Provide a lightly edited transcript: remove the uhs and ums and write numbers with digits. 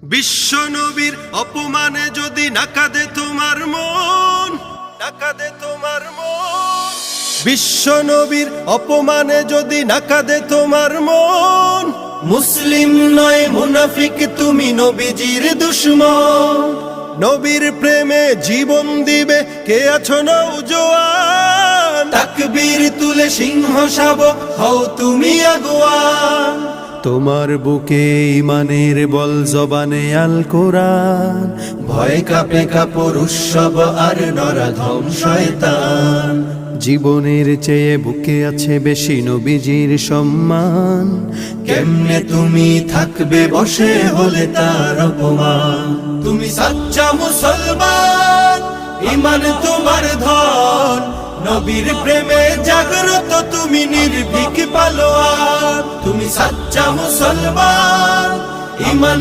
বিশ্ব নবীর অপমানে যদি না কাঁদে তোমার মন, না কাঁদে তোমার মন। বিশ্ব নবীর অপমানে যদি না কাঁদে তোমার মন, মুসলিম নয় মুনাফিক তুমি, নবীজির দুশমন। নবীর প্রেমে জীবন দিবে কে আছো নওজোয়ান, তাকবীর তুলে সিংহ শাবক হও তুমি আগুয়ান। তোমার বুকে ইমানের বল, জবানে আল কোরআন, ভয় কাঁপে কাপড় উৎসব আর নরাধম শয়তান। জীবনের চেয়ে বুকে আছে বেশি নবীজির সম্মান, কেমনে তুমি থাকবে বসে হলে তার অপমান। তুমি সাচ্চা মুসলমান, ইমান তোমার ধন, নবীর প্রেমে জাগ্রত তুমি নির্ভীক পালোয়ান। তুমি সাচ্চা মুসলমান, ইমান